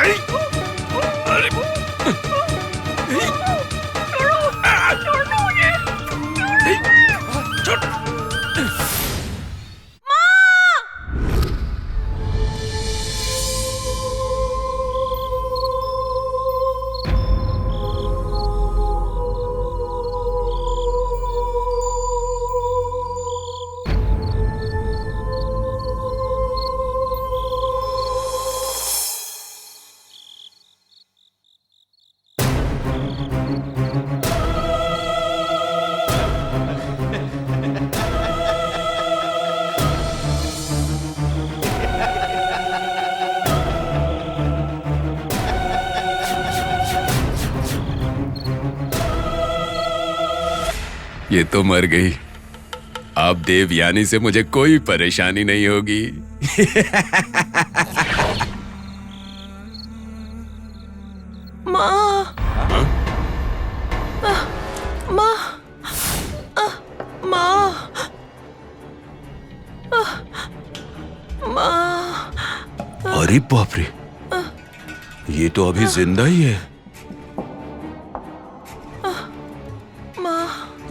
अरे ये तो मर गई। अब देवयानी से मुझे कोई परेशानी नहीं होगी। माँ, माँ, माँ, माँ। अरे बाप रे, ये तो अभी जिंदा ही है।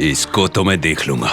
इसको तो मैं देख लूंगा।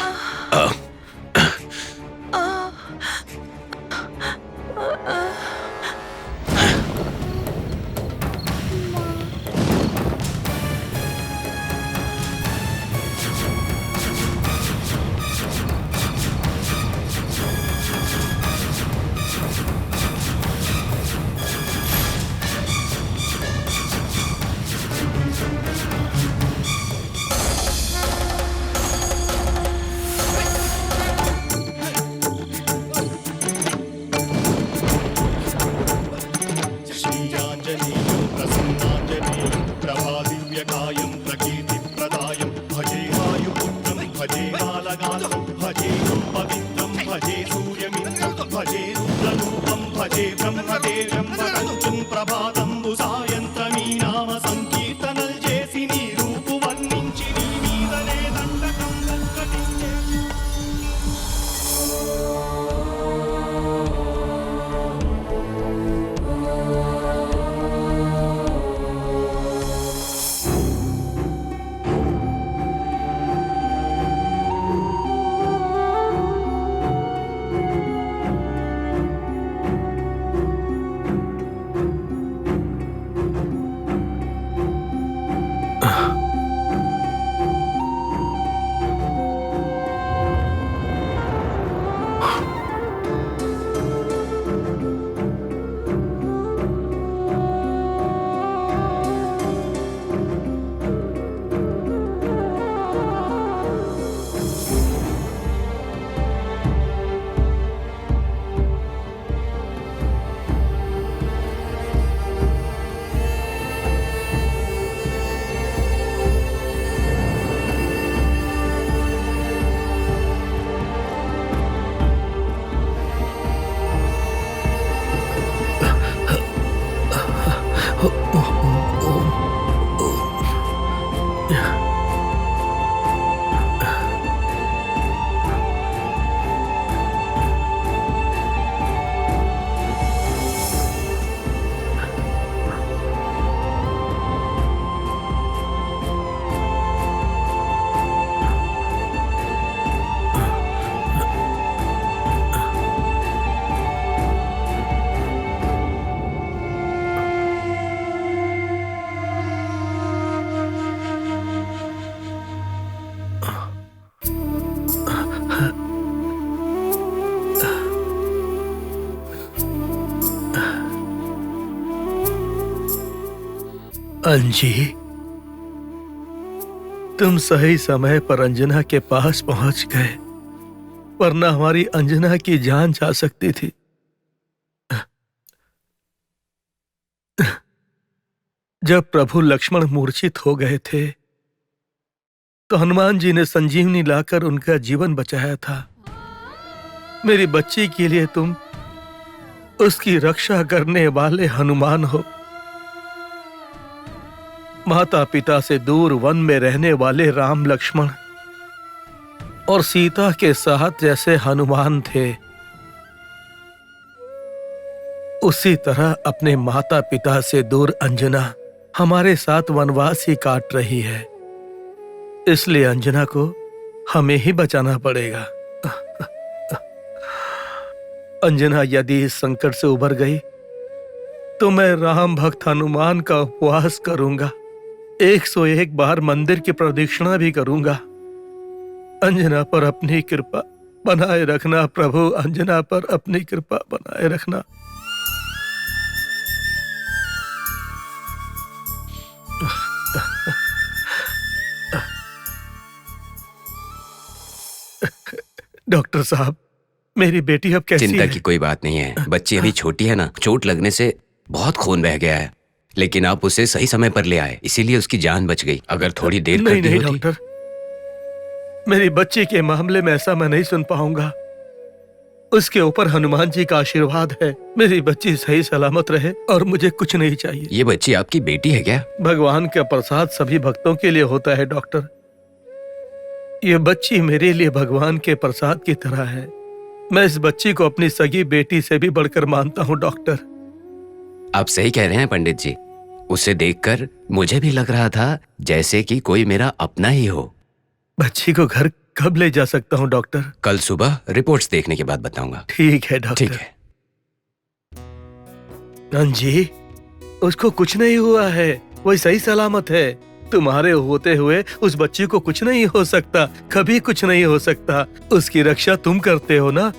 अंजी, तुम सही समय पर अंजना के पास पहुंच गए, वरना हमारी अंजना की जान जा सकती थी। जब प्रभु लक्ष्मण मूर्छित हो गए थे तो हनुमान जी ने संजीवनी लाकर उनका जीवन बचाया था। मेरी बच्ची के लिए तुम उसकी रक्षा करने वाले हनुमान हो। माता पिता से दूर वन में रहने वाले राम लक्ष्मण और सीता के साथ जैसे हनुमान थे, उसी तरह अपने माता पिता से दूर अंजना हमारे साथ वनवास ही काट रही है। इसलिए अंजना को हमें ही बचाना पड़ेगा। अंजना यदि इस संकट से उबर गई तो मैं राम भक्त हनुमान का उपवास करूंगा, 101 बार मंदिर की प्रदक्षिणा भी करूंगा। अंजना पर अपनी कृपा बनाए रखना प्रभु, अंजना पर अपनी कृपा बनाए रखना। डॉक्टर साहब, मेरी बेटी अब कैसी चिंता है? की कोई बात नहीं है। बच्ची अभी छोटी है ना, चोट लगने से बहुत खून बह गया है, लेकिन आप उसे सही समय पर ले आए, इसीलिए उसकी जान बच गई। अगर थोड़ी देर कर दी नहीं होती। डॉक्टर, मेरी बच्ची के मामले में ऐसा मैं नहीं सुन पाऊंगा। उसके ऊपर हनुमान जी का आशीर्वाद है। मेरी बच्ची सही सलामत रहे और मुझे कुछ नहीं चाहिए। ये बच्ची आपकी बेटी है क्या? भगवान का प्रसाद सभी भक्तों के लिए होता है डॉक्टर। ये बच्ची मेरे लिए भगवान के प्रसाद की तरह है। मैं इस बच्ची को अपनी सगी बेटी से भी बढ़कर मानता हूँ डॉक्टर। आप सही कह रहे हैं पंडित जी। उसे देखकर मुझे भी लग रहा था जैसे कि कोई मेरा अपना ही हो। बच्ची को घर कब ले जा सकता हूँ डॉक्टर? कल सुबह रिपोर्ट्स देखने के बाद बताऊंगा। ठीक है डॉक्टर। ठीक है। जी, उसको कुछ नहीं हुआ है, वही सही सलामत है। तुम्हारे होते हुए उस बच्ची को कुछ नहीं हो सकता, कभी कुछ नहीं हो सकता। उसकी रक्षा तुम करते हो ना।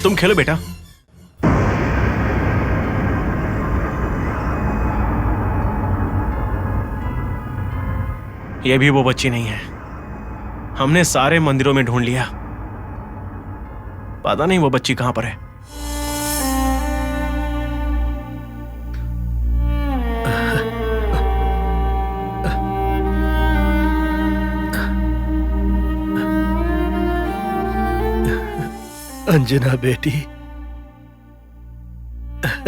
तुम खेलो बेटा। ये भी वो बच्ची नहीं है। हमने सारे मंदिरों में ढूंढ लिया, पता नहीं वो बच्ची कहां पर है। अंजना बेटी,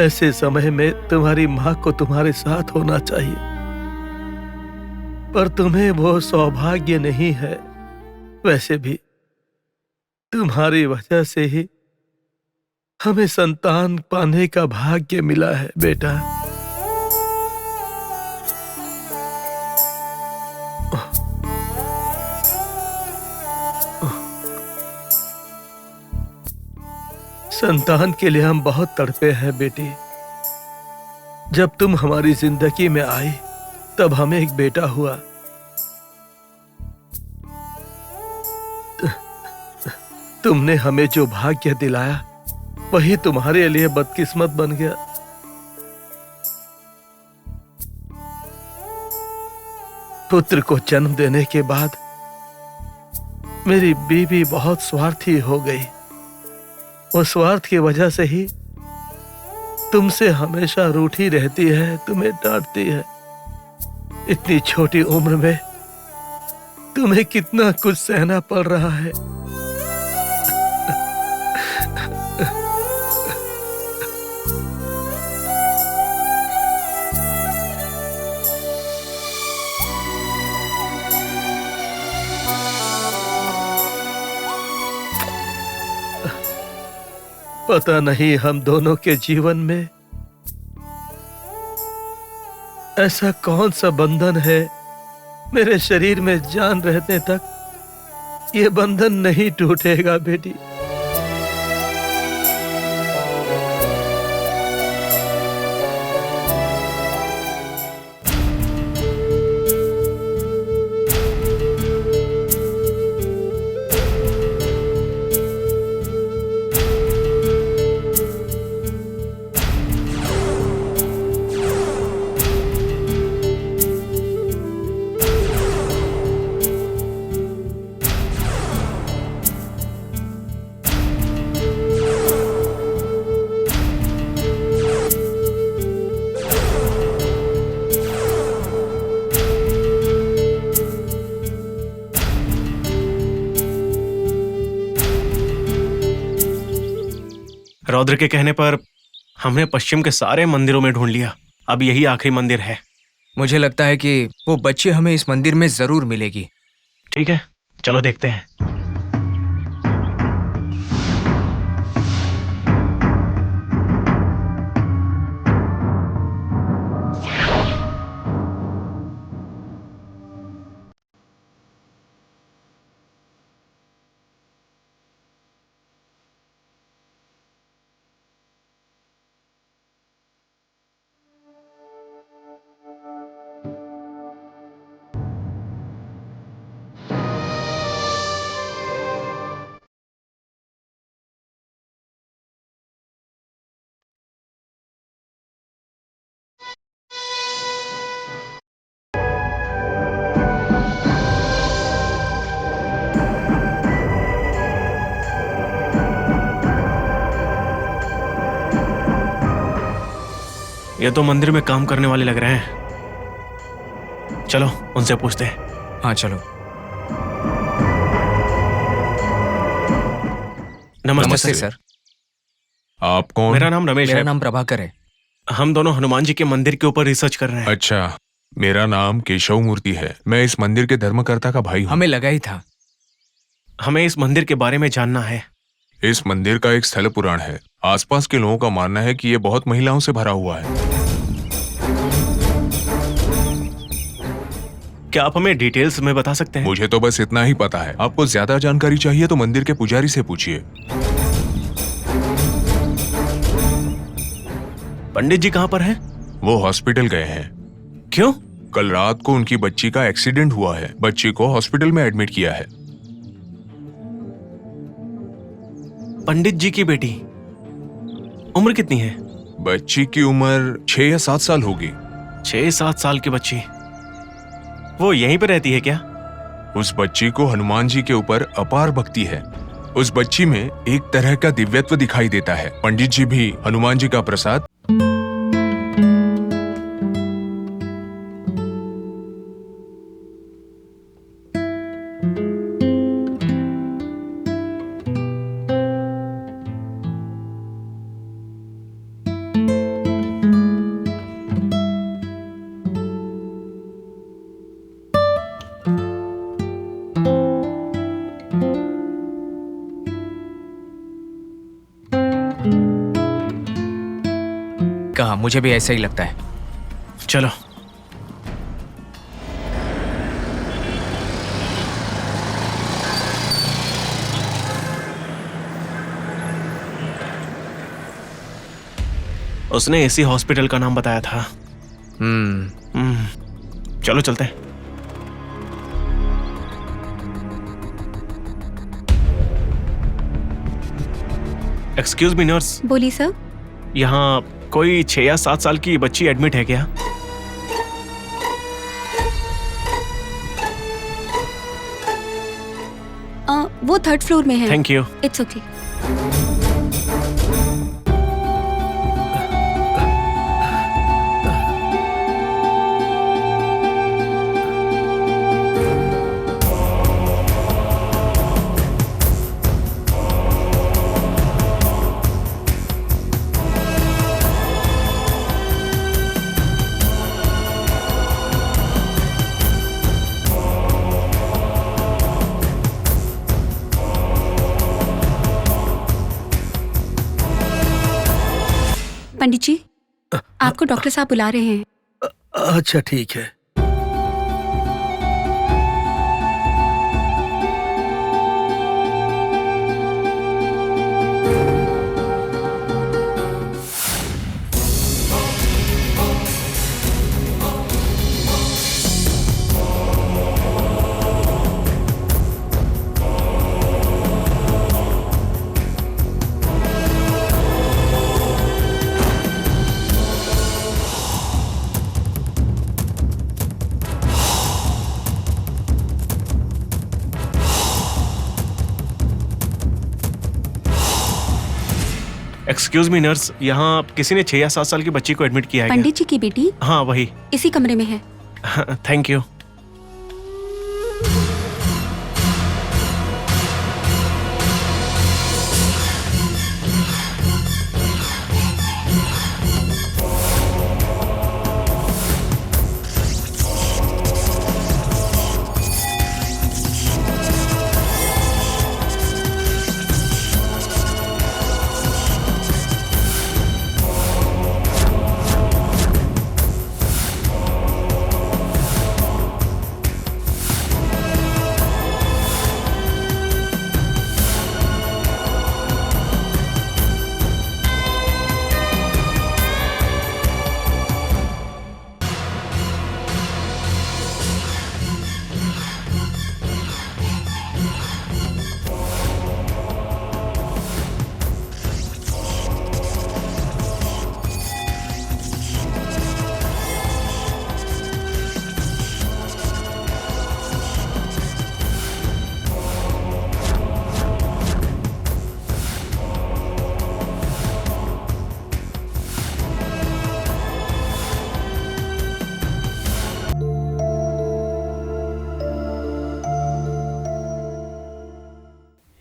ऐसे समय में तुम्हारी माँ को तुम्हारे साथ होना चाहिए, पर तुम्हें वो सौभाग्य नहीं है। वैसे भी तुम्हारी वजह से ही हमें संतान पाने का भाग्य मिला है बेटा। संतान के लिए हम बहुत तड़पे हैं बेटी। जब तुम हमारी जिंदगी में आई तब हमें एक बेटा हुआ। तुमने हमें जो भाग्य दिलाया वही तुम्हारे लिए बदकिस्मत बन गया। पुत्र को जन्म देने के बाद मेरी बीवी बहुत स्वार्थी हो गई। वो स्वार्थ की वजह से ही तुमसे हमेशा रूठी रहती है, तुम्हें डांटती है। इतनी छोटी उम्र में तुम्हें कितना कुछ सहना पड़ रहा है। पता नहीं हम दोनों के जीवन में ऐसा कौन सा बंधन है, मेरे शरीर में जान रहने तक ये बंधन नहीं टूटेगा बेटी। रौद्र के कहने पर हमने पश्चिम के सारे मंदिरों में ढूंढ लिया, अब यही आखिरी मंदिर है। मुझे लगता है कि वो बच्ची हमें इस मंदिर में जरूर मिलेगी। ठीक है, चलो देखते हैं। ये तो मंदिर में काम करने वाले लग रहे हैं, चलो उनसे पूछते हैं। हाँ चलो। नमस्ते सर। आप कौन? मेरा नाम रमेश मेरा है। नाम प्रभाकर है। हम दोनों हनुमान जी के मंदिर के ऊपर रिसर्च कर रहे हैं। अच्छा, मेरा नाम केशव मूर्ति है। मैं इस मंदिर के धर्मकर्ता का भाई हूँ। हमें लगा ही था। हमें इस मंदिर के बारे में जानना है। इस मंदिर का एक स्थल पुराण है। आसपास के लोगों का मानना है कि ये बहुत महिलाओं से भरा हुआ है। क्या आप हमें डिटेल्स में बता सकते हैं? मुझे तो बस इतना ही पता है। आपको ज्यादा जानकारी चाहिए तो मंदिर के पुजारी से पूछिए। पंडित जी कहाँ पर हैं? वो हॉस्पिटल गए हैं। क्यों? कल रात को उनकी बच्ची का एक्सीडेंट हुआ है। बच्ची को हॉस्पिटल में एडमिट किया है। पंडित जी की बेटी, उम्र कितनी है? बच्ची की उम्र 6 या 7 साल होगी। 6-7 साल की बच्ची, वो यहीं पे रहती है क्या? उस बच्ची को हनुमान जी के ऊपर अपार भक्ति है। उस बच्ची में एक तरह का दिव्यत्व दिखाई देता है। पंडित जी भी हनुमान जी का प्रसाद कहा, मुझे भी ऐसा ही लगता है। चलो। उसने इसी हॉस्पिटल का नाम बताया था। चलो चलते हैं। Excuse me nurse. बोली सर। यहाँ कोई 6 या 7 साल की बच्ची एडमिट है क्या? वो 3rd फ्लोर में है। Thank you. It's okay. Pandit ji, आपको डॉक्टर साहब बुला रहे हैं। अच्छा ठीक है। एक्सक्यूज मी नर्स, यहाँ किसी ने 6 या 7 साल की बच्ची को एडमिट किया है क्या? पंडित जी की बेटी हाँ वही। इसी कमरे में है। Thank you.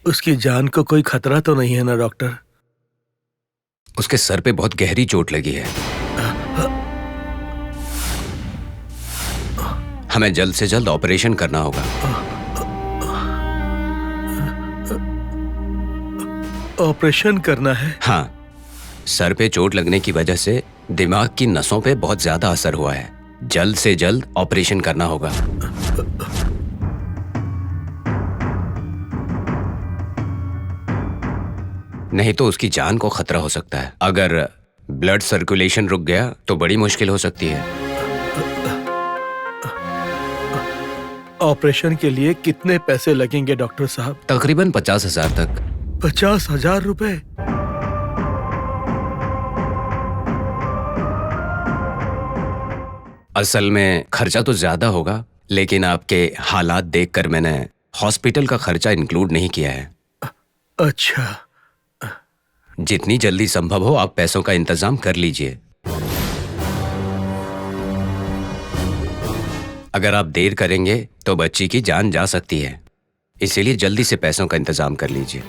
उसकी जान को कोई खतरा तो नहीं है ना डॉक्टर? उसके सर पे बहुत गहरी चोट लगी है। हमें जल्द से जल्द ऑपरेशन करना होगा। ऑपरेशन करना है? हाँ, सर पे चोट लगने की वजह से दिमाग की नसों पे बहुत ज्यादा असर हुआ है। जल्द से जल्द ऑपरेशन करना होगा। नहीं तो उसकी जान को खतरा हो सकता है। अगर ब्लड सर्कुलेशन रुक गया तो बड़ी मुश्किल हो सकती है। ऑपरेशन के लिए कितने पैसे लगेंगे डॉक्टर साहब? तकरीबन 50,000 तक। 50,000 रुपए? असल में खर्चा तो ज्यादा होगा, लेकिन आपके हालात देखकर मैंने हॉस्पिटल का खर्चा इंक्लूड नहीं किया है। अच्छा। जितनी जल्दी संभव हो आप पैसों का इंतजाम कर लीजिए। अगर आप देर करेंगे तो बच्ची की जान जा सकती है, इसीलिए जल्दी से पैसों का इंतजाम कर लीजिए।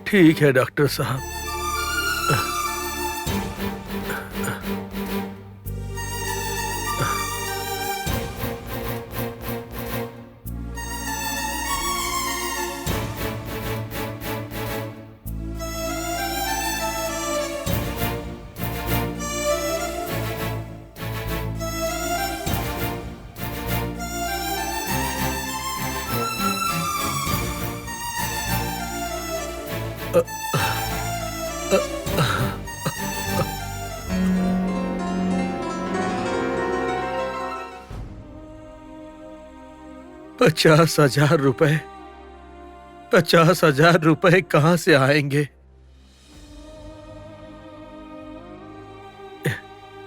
ठीक है डॉक्टर साहब। ₹50,000? 50,000 रुपए कहां से आएंगे?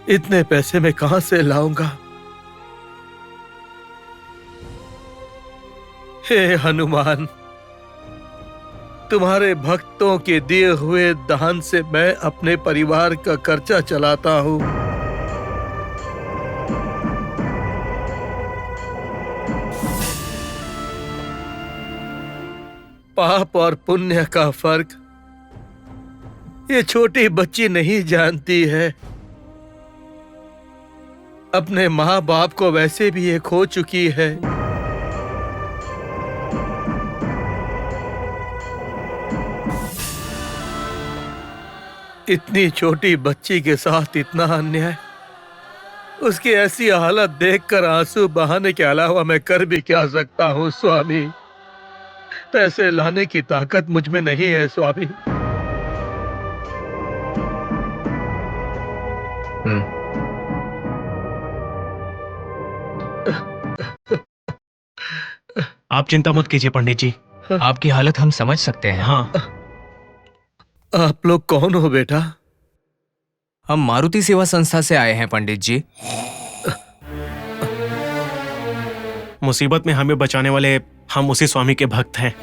इतने पैसे मैं कहां से लाऊंगा? हे हनुमान, तुम्हारे भक्तों के दिए हुए दान से मैं अपने परिवार का खर्चा चलाता हूं। पाप और पुण्य का फर्क ये छोटी बच्ची नहीं जानती है। अपने माँ बाप को वैसे भी ये खो चुकी है। इतनी छोटी बच्ची के साथ इतना अन्याय, उसकी ऐसी हालत देखकर आंसू बहाने के अलावा मैं कर भी क्या सकता हूँ स्वामी। पैसे लाने की ताकत मुझ में नहीं है स्वामी। आप चिंता मत कीजिए पंडित जी। आपकी हालत हम समझ सकते हैं। हाँ, आप लोग कौन हो बेटा? हम मारुति सेवा संस्था से आए हैं पंडित जी। मुसीबत में हमें बचाने वाले हम उसी स्वामी के भक्त हैं।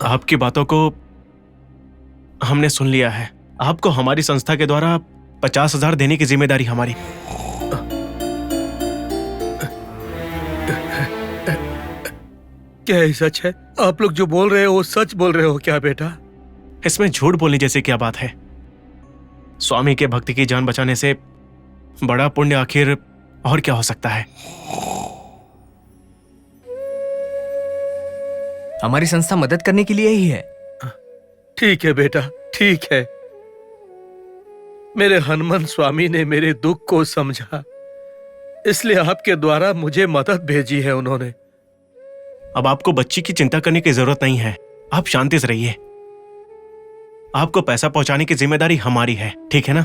आपकी बातों को हमने सुन लिया है। आपको हमारी संस्था के द्वारा 50,000 देने की जिम्मेदारी हमारी। क्या ये सच है? आप लोग जो बोल रहे हो वो सच बोल रहे हो क्या बेटा? इसमें झूठ बोलने जैसी क्या बात है? स्वामी के भक्ति की जान बचाने से बड़ा पुण्य आखिर और क्या हो सकता है? हमारी संस्था मदद करने के लिए ही है। ठीक है बेटा, ठीक है। मेरे हनुमान स्वामी ने मेरे दुख को समझा, इसलिए आपके द्वारा मुझे मदद भेजी है उन्होंने। अब आपको बच्ची की चिंता करने की जरूरत नहीं है। आप शांति से रहिए। आपको पैसा पहुंचाने की जिम्मेदारी हमारी है, ठीक है ना?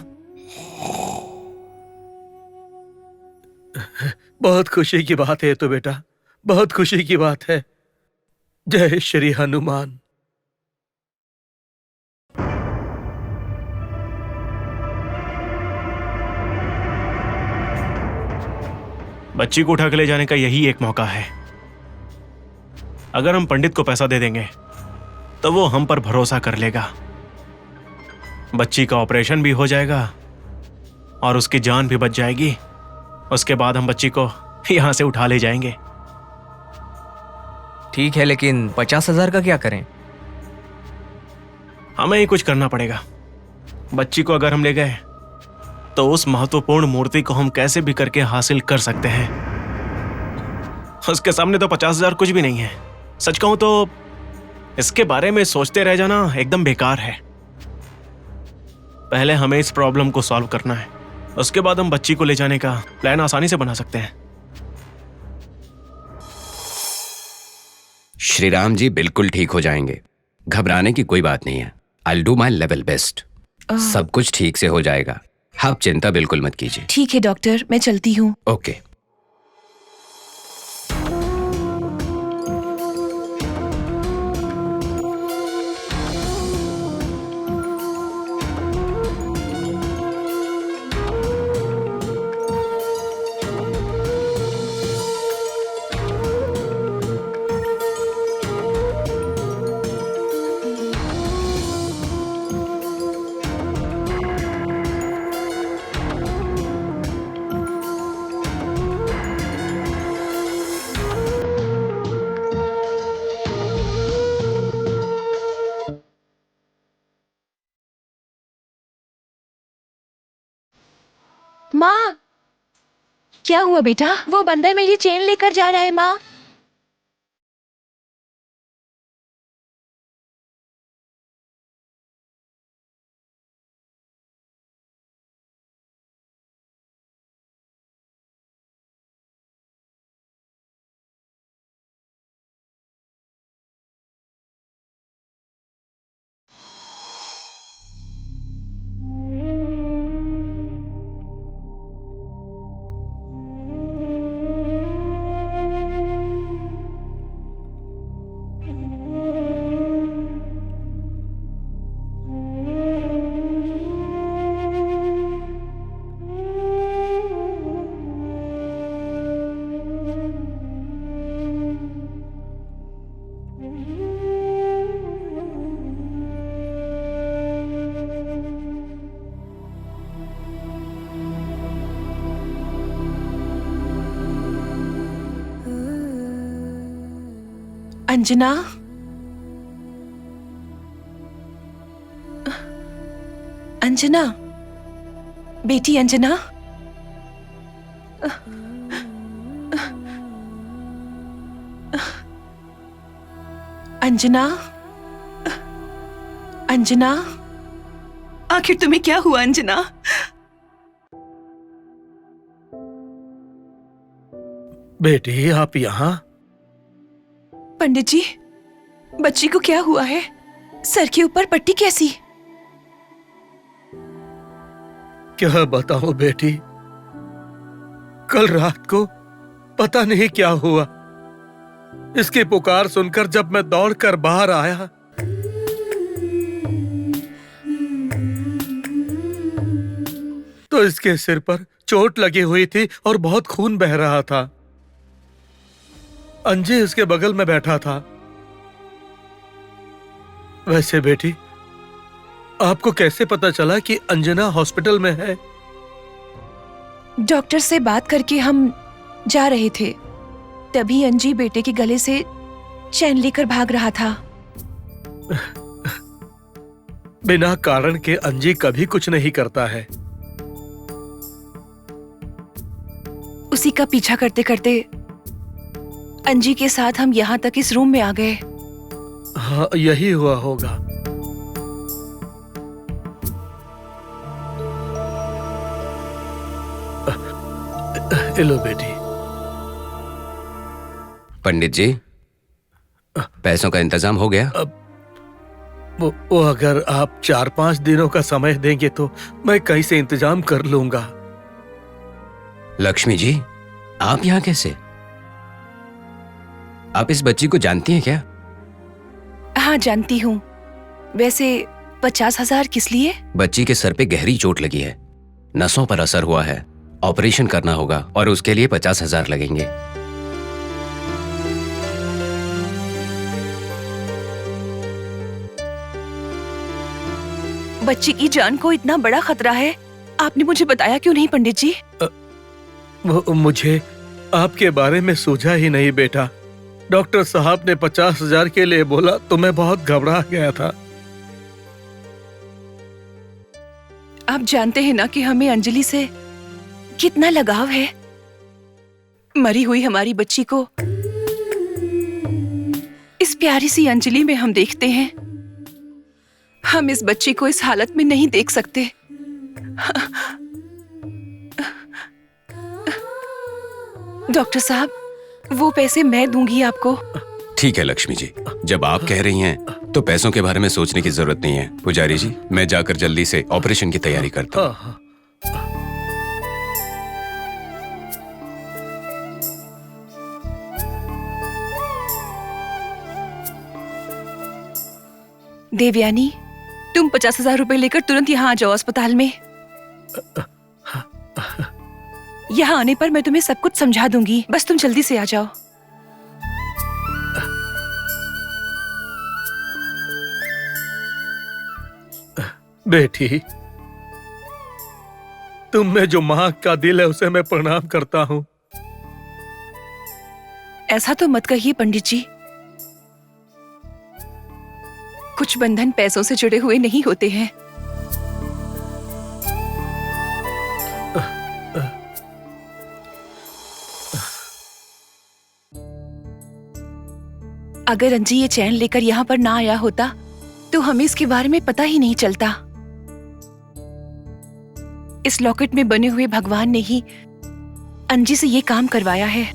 बहुत खुशी की बात है तो बेटा, बहुत खुशी की बात है। जय श्री हनुमान। बच्ची को उठा के ले जाने का यही एक मौका है। अगर हम पंडित को पैसा दे देंगे तो वो हम पर भरोसा कर लेगा, बच्ची का ऑपरेशन भी हो जाएगा और उसकी जान भी बच जाएगी। उसके बाद हम बच्ची को यहां से उठा ले जाएंगे। ठीक है, लेकिन 50,000 का क्या करें? हमें ही कुछ करना पड़ेगा। बच्ची को अगर हम ले गए तो उस महत्वपूर्ण मूर्ति को हम कैसे भी करके हासिल कर सकते हैं। उसके सामने तो 50,000 कुछ भी नहीं है। सच कहूं तो इसके बारे में सोचते रह जाना एकदम बेकार है। पहले हमें इस प्रॉब्लम को सॉल्व करना है, उसके बाद हम बच्ची को ले जाने का प्लान आसानी से बना सकते हैं। श्री राम जी बिल्कुल ठीक हो जाएंगे, घबराने की कोई बात नहीं है। I do my level best. सब कुछ ठीक से हो जाएगा, आप चिंता बिल्कुल मत कीजिए। ठीक है डॉक्टर, मैं चलती हूँ। ओके। माँ, क्या हुआ बेटा? वो बंदर मेरी चेन लेकर जा रहा है माँ। अंजना, अंजना, बेटी अंजना, अंजना, अंजना, आखिर तुम्हें क्या हुआ अंजना? बेटी आप यहाँ? पंडित जी, बच्ची को क्या हुआ है? सर के ऊपर पट्टी कैसी? क्या बताऊं बेटी, कल रात को पता नहीं क्या हुआ। इसकी पुकार सुनकर जब मैं दौड़कर बाहर आया तो इसके सिर पर चोट लगी हुई थी और बहुत खून बह रहा था। अंजी इसके बगल में बैठा था। वैसे बेटी, आपको कैसे पता चला कि अंजना हॉस्पिटल में है? डॉक्टर से बात करके हम जा रहे थे, तभी अंजी बेटे के गले से चैन लेकर भाग रहा था। बिना कारण के अंजी कभी कुछ नहीं करता है। उसी का पीछा करते करते अंजी के साथ हम यहाँ तक इस रूम में आ गए। हाँ, यही हुआ होगा। लो बेटी। पंडित जी, पैसों का इंतजाम हो गया? वो अगर आप 4-5 दिनों का समय देंगे तो मैं कहीं से इंतजाम कर लूंगा। लक्ष्मी जी, आप यहाँ कैसे? आप इस बच्ची को जानती हैं क्या? हाँ जानती हूँ। वैसे 50,000 किस लिए? बच्ची के सर पे गहरी चोट लगी है, नसों पर असर हुआ है, ऑपरेशन करना होगा और उसके लिए 50,000 लगेंगे। बच्ची की जान को इतना बड़ा खतरा है, आपने मुझे बताया क्यों नहीं पंडित जी? मुझे आपके बारे में सूझा ही नहीं बेटा। डॉक्टर साहब ने 50,000 के लिए बोला तो मैं बहुत घबरा गया था। आप जानते हैं ना कि हमें अंजलि से कितना लगाव है। मरी हुई हमारी बच्ची को इस प्यारी सी अंजलि में हम देखते हैं। हम इस बच्ची को इस हालत में नहीं देख सकते। डॉक्टर साहब, वो पैसे मैं दूंगी आपको। ठीक है लक्ष्मी जी, जब आप कह रही हैं तो पैसों के बारे में सोचने की जरूरत नहीं है। पुजारी जी, मैं जाकर जल्दी से ऑपरेशन की तैयारी करता हूँ। देवयानी, तुम 50,000 रुपए लेकर तुरंत यहाँ आ जाओ अस्पताल में। यहाँ आने पर मैं तुम्हें सब कुछ समझा दूंगी, बस तुम जल्दी से आ जाओ। बेटी, तुम में जो माँ का दिल है उसे मैं प्रणाम करता हूँ। ऐसा तो मत कहिए पंडित जी। कुछ बंधन पैसों से जुड़े हुए नहीं होते हैं। अगर अंजी ये चैन लेकर यहाँ पर ना आया होता तो हमें इसके बारे में पता ही नहीं चलता। इस लॉकेट में बने हुए भगवान ने ही अंजी से ये काम करवाया है।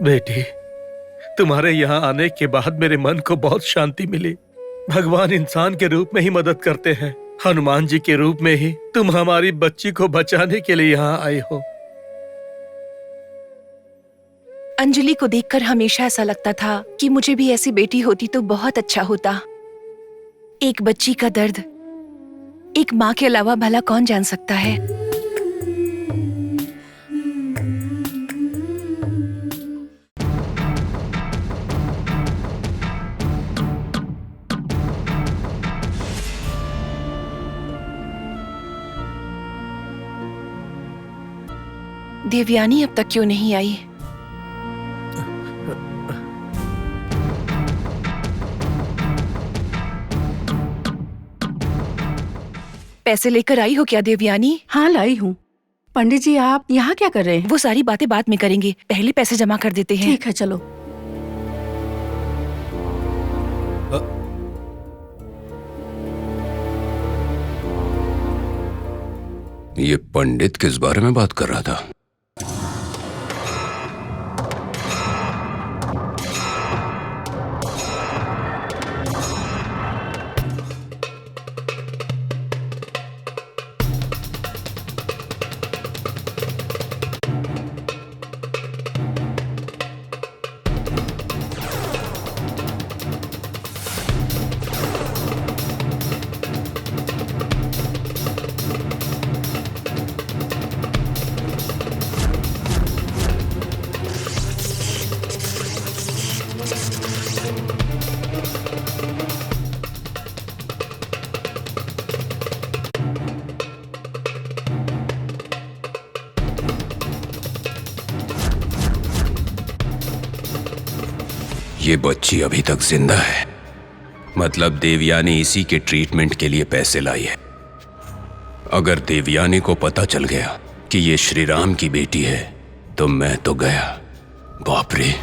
बेटी, तुम्हारे यहाँ आने के बाद मेरे मन को बहुत शांति मिली। भगवान इंसान के रूप में ही मदद करते हैं। हनुमान जी के रूप में ही तुम हमारी बच्ची को बचाने के लिए यहाँ आए हो। अंजलि को देखकर हमेशा ऐसा लगता था कि मुझे भी ऐसी बेटी होती तो बहुत अच्छा होता। एक बच्ची का दर्द एक माँ के अलावा भला कौन जान सकता है। देवयानी अब तक क्यों नहीं आई? पैसे लेकर आई हो क्या देवयानी? हाँ लाई हूँ। पंडित जी आप यहाँ क्या कर रहे हैं? वो सारी बातें बाद में करेंगे, पहले पैसे जमा कर देते हैं। ठीक है चलो। ये पंडित किस बारे में बात कर रहा था? ये बच्ची अभी तक जिंदा है, मतलब देवयानी इसी के ट्रीटमेंट के लिए पैसे लाई है। अगर देवयानी को पता चल गया कि ये श्री राम की बेटी है तो मैं तो गया। बाप रे।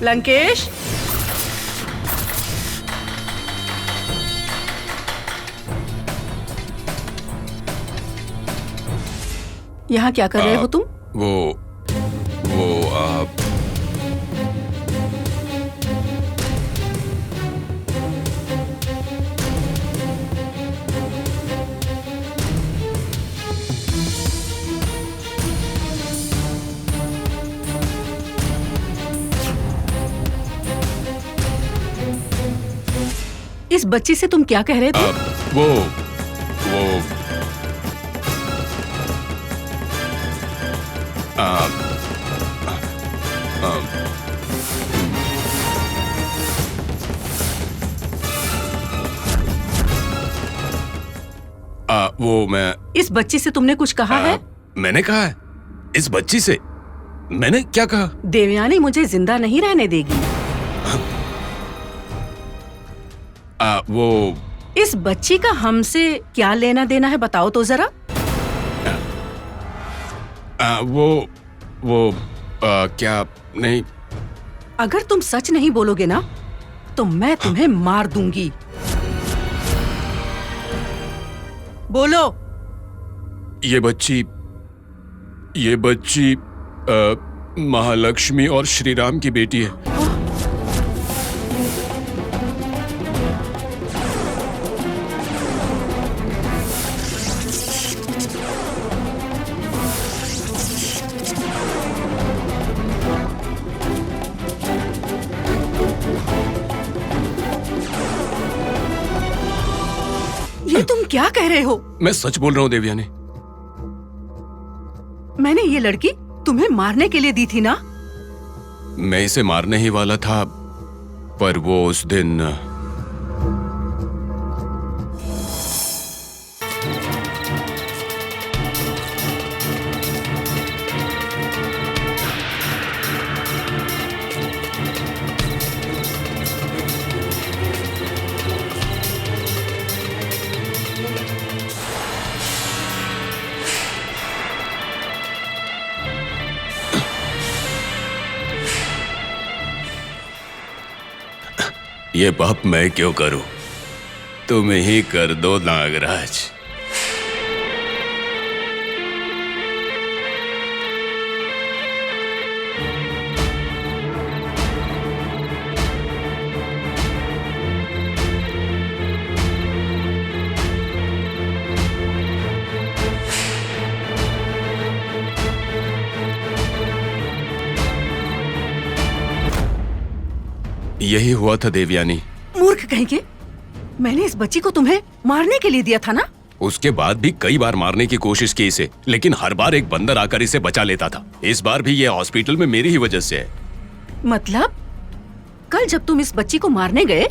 लंकेश, यहाँ क्या कर रहे हो तुम? वो आप इस बच्ची से तुम क्या कह रहे थे? वो वो मैं इस बच्ची से तुमने कुछ कहा है? मैंने कहा है इस बच्ची से? मैंने क्या कहा? देवयानी मुझे जिंदा नहीं रहने देगी। वो इस बच्ची का हमसे क्या लेना देना है बताओ तो जरा। क्या नहीं। अगर तुम सच नहीं बोलोगे ना तो मैं तुम्हें मार दूंगी। बोलो। ये बच्ची महालक्ष्मी और श्री राम की बेटी है। क्या कह रहे हो? मैं सच बोल रहा हूँ देवयानी। मैंने ये लड़की तुम्हें मारने के लिए दी थी ना? मैं इसे मारने ही वाला था, पर वो उस दिन ये पाप मैं क्यों करूं? तुम ही कर दो नागराज। यही हुआ था देवयानी। मूर्ख कहेंगे, मैंने इस बच्ची को तुम्हें मारने के लिए दिया था ना? उसके बाद भी कई बार मारने की कोशिश की इसे, लेकिन हर बार एक बंदर आकर इसे बचा लेता था। इस बार भी ये हॉस्पिटल में मेरी ही वजह से है। मतलब कल जब तुम इस बच्ची को मारने गए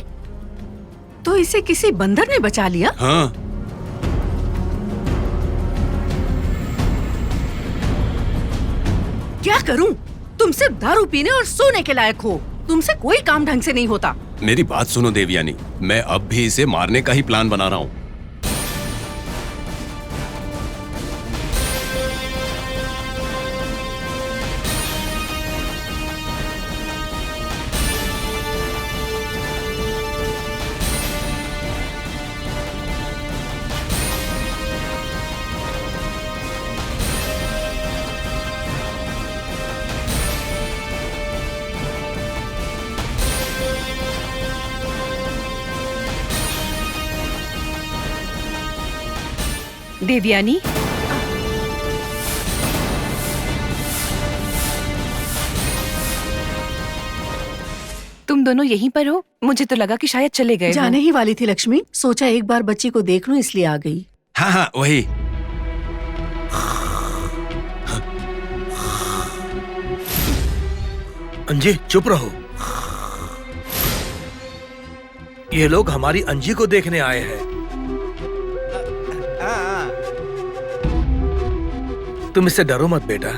तो इसे किसी बंदर ने बचा लिया? हाँ। क्या करूं? तुम सिर्फ दारू पीने और सोने के लायक हो। तुमसे कोई काम ढंग से नहीं होता। मेरी बात सुनो देवयानी, मैं अब भी इसे मारने का ही प्लान बना रहा हूँ। देवयानी, तुम दोनों यहीं पर हो? मुझे तो लगा कि शायद चले गए हो। जाने ही वाली थी लक्ष्मी, सोचा एक बार बच्ची को देख लूं इसलिए आ गई। हाँ हाँ वही। अंजी चुप रहो। ये लोग हमारी अंजी को देखने आए हैं। तुम इससे डरो मत बेटा।